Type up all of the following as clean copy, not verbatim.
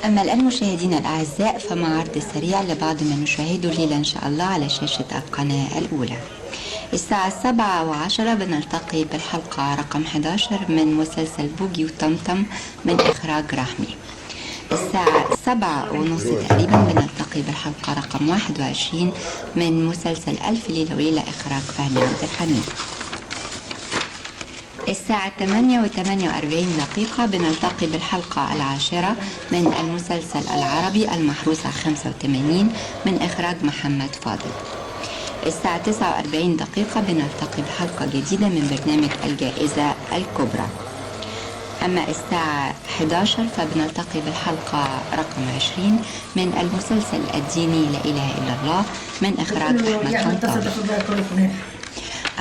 أما الآن مشاهدينا الأعزاء فمع عرض سريع لبعض ما نشاهده الليلة إن شاء الله على شاشة القناة الأولى. الساعة 7:10 بنلتقي بالحلقة رقم 11 من مسلسل بوجي وطمطم من إخراج رحمي. الساعة 7:30 تقريبا بنلتقي بالحلقة رقم 21 من مسلسل ألف ليلة وليلة إخراج فهمي عبد الحميد. الساعة 8:48 بنلتقي بالحلقة 10 من المسلسل العربي المحروسة 85 من إخراج محمد فاضل. الساعة 49 بنلتقي بحلقة جديدة من برنامج الجائزة الكبرى. أما الساعة 11 فبنلتقي بالحلقة رقم 20 من المسلسل الديني لا إله إلا الله من إخراج أحمد طنطاوي.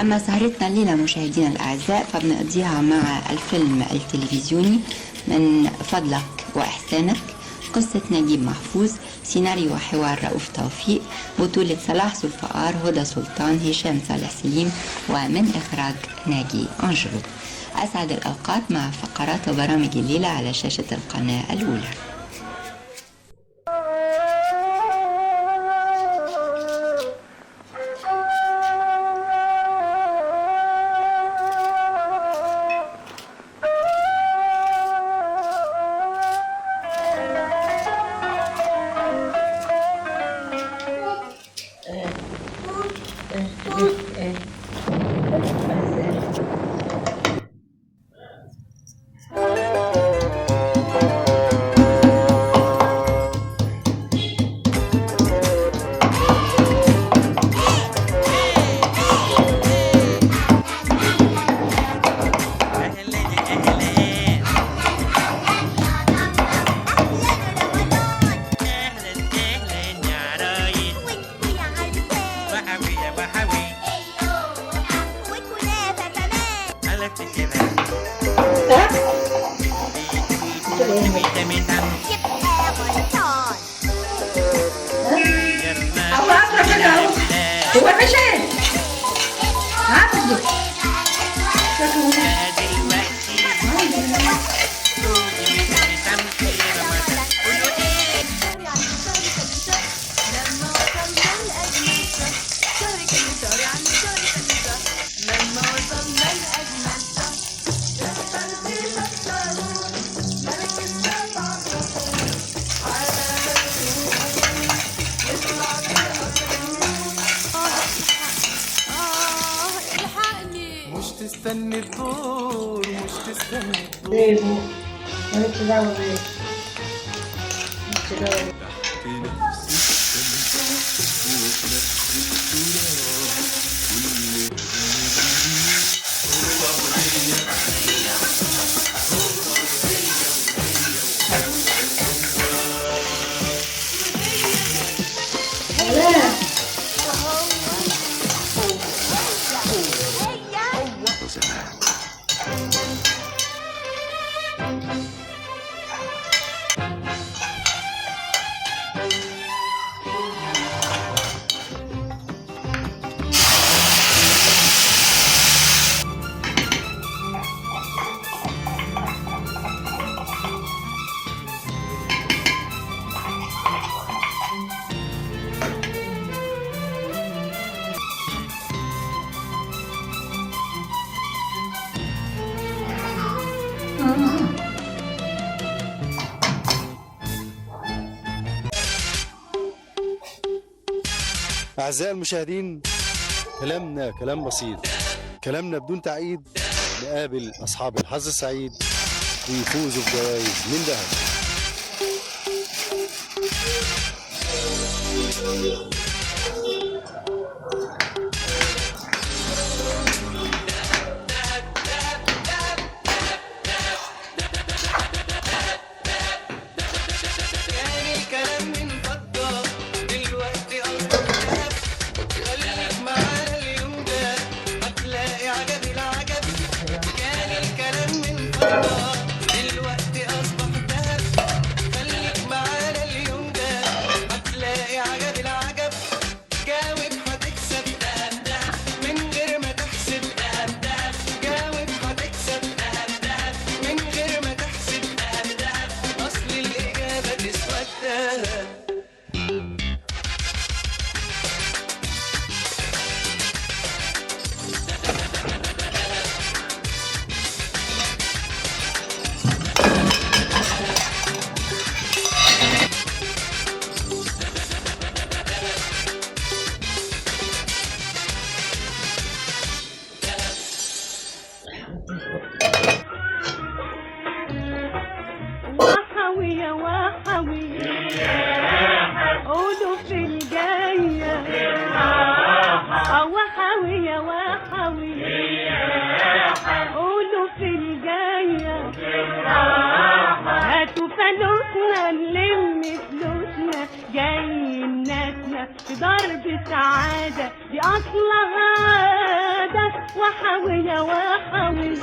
أما سهرتنا الليلة مشاهدينا الأعزاء فبنقضيها مع الفيلم التلفزيوني من فضلك وإحسانك، قصة نجيب محفوظ، سيناريو وحوار رؤوف توفيق، بطولة صلاح ذوالفقار، هدى سلطان، هشام صالح سليم، ومن إخراج ناجي أنجلو. أسعد الأوقات مع فقرات وبرامج الليلة على شاشة القناة الأولى. تستني الدور مش تستني الدور مالكش دعوة بيه مالكش دعوة أعزائي المشاهدين، كلامنا كلام بسيط، كلامنا بدون تعقيد. نقابل أصحاب الحظ السعيد ويفوزوا بجوائز من ذهب. دلوقتي أصبح دهب، خليك معانا اليوم ده هتلاقي عجب العجب. احنا نلم فلوسنا جايين ناسنا في ضرب سعادة دي أصلها عادة وحاوية وحاوية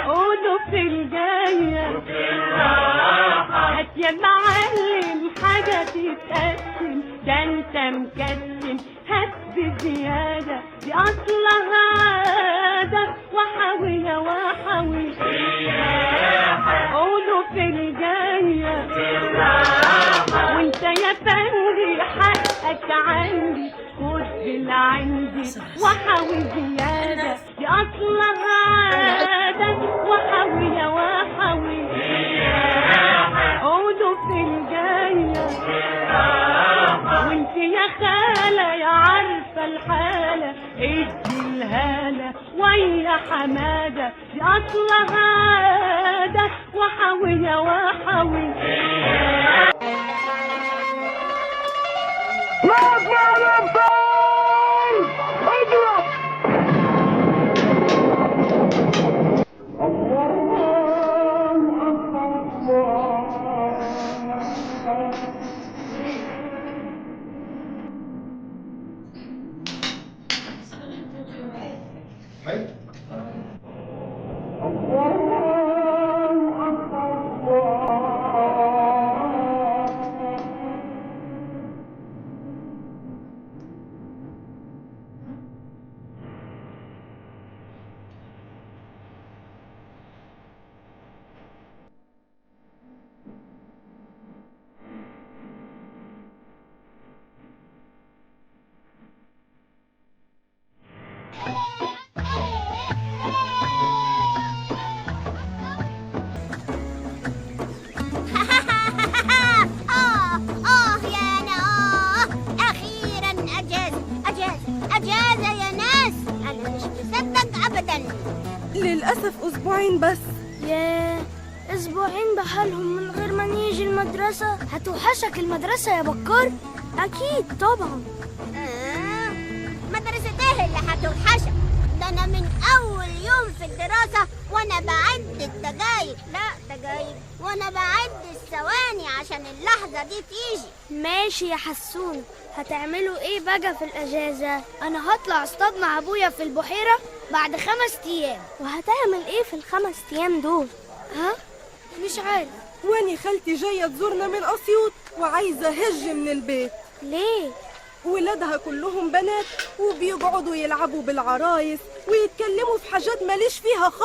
قولوا في الجاية هات يا معلم حاجة تتقسم ده انت مكسم هات بزيادة دي أصلها عادة وحاوية وحاوية قولوا في الجاية وانت يا فندي حقك عندي خد اللي عندي وحاوي زيادة دي أصلها عادة وحاوية وحاوي قولوا في الجاية وانت يا خالة يا عارفة الحالة ادي الهالة ويا حمادة دي أصلها عادة وحاوية وحاوي للأسف أسبوعين بس. ياه، أسبوعين بحالهم من غير ما نيجي المدرسة. هتوحشك المدرسة يا بكر؟ أكيد طبعا. مدرسة ايه اللي هتوحشك؟ ده أنا من أول يوم في الدراسة وأنا بعد الدقايق، لا دقايق، وأنا بعد الثواني عشان اللحظة دي تيجي. ماشي يا حسون، هتعملوا ايه بقى في الأجازة؟ أنا هطلع اصطاد مع أبويا في البحيرة بعد 5 أيام. وهتعمل ايه في ال5 أيام دول؟ ها؟ مش عارف. واني خالتي جاية تزورنا من أسيوط وعايزة هج من البيت. ليه؟ ولادها كلهم بنات وبيقعدوا يلعبوا بالعرايس ويتكلموا في حاجات ماليش فيها خالص.